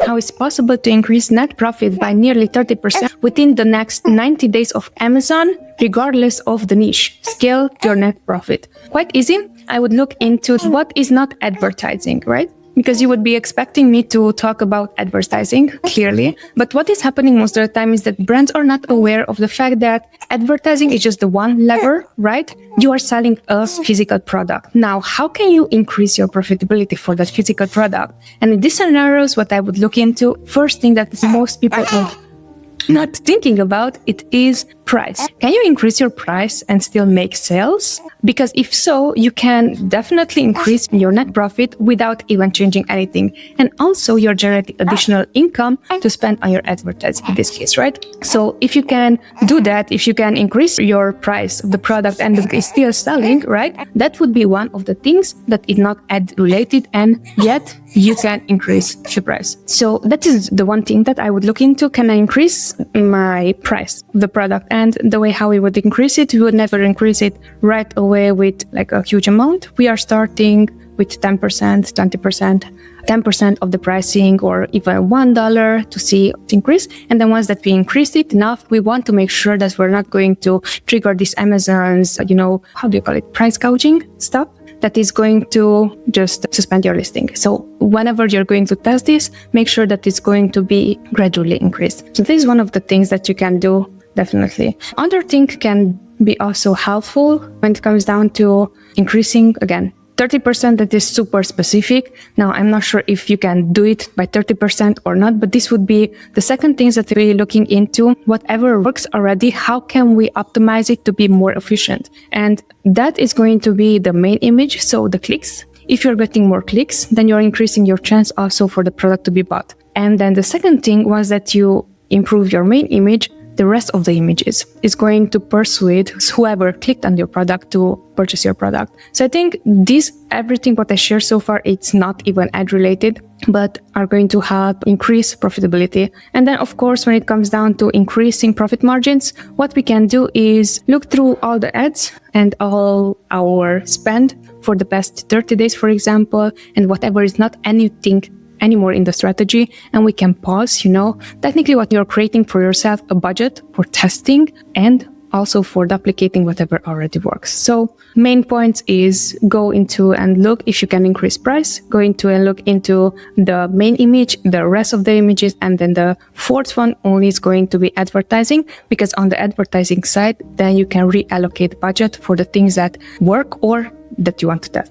how it's possible to increase net profit by nearly 30% within the next 90 days of Amazon, regardless of the niche. Scale your net profit. Quite easy. I would look into what is not advertising, right? Because you would be expecting me to talk about advertising, clearly. But what is happening most of the time is that brands are not aware of the fact that advertising is just the one lever, right? You are selling a physical product. Now, how can you increase your profitability for that physical product? And in these scenarios, what I would look into, first thing that most people are not thinking about, it is price. Can you increase your price and still make sales? Because if so, you can definitely increase your net profit without even changing anything. And also you're generating additional income to spend on your advertising in this case, right? So if you can do that, if you can increase your price of the product and it's still selling, right? That would be one of the things that is not ad related, and yet you can increase your price. So that is the one thing that I would look into. Can I increase my price of the product? And the way how we would increase it, we would never increase it right away with like a huge amount. We are starting with 10%, 20%, 10% of the pricing, or even $1 to see it increase. And then once that we increase it enough, we want to make sure that we're not going to trigger this Amazon's, how do you call it? Price gouging stuff that is going to just suspend your listing. So whenever you're going to test this, make sure that it's going to be gradually increased. So this is one of the things that you can do, definitely. Other thing can be also helpful when it comes down to increasing, again, 30%, that is super specific. Now, I'm not sure if you can do it by 30% or not, but this would be the second thing that we're looking into. Whatever works already, how can we optimize it to be more efficient? And that is going to be the main image, so the clicks. If you're getting more clicks, then you're increasing your chance also for the product to be bought. And then the second thing was that you improve your main image. The rest of the images is going to persuade whoever clicked on your product to purchase your product. So I think everything what I shared so far, it's not even ad related, but are going to help increase profitability. And then of course, when it comes down to increasing profit margins, what we can do is look through all the ads and all our spend for the past 30 days, for example, and whatever is not anything anymore in the strategy, and we can pause, technically what you're creating for yourself, a budget for testing and also for duplicating whatever already works. So main point is go into and look if you can increase price, go into and look into the main image, the rest of the images, and then the fourth one only is going to be advertising, because on the advertising side, then you can reallocate budget for the things that work or that you want to test.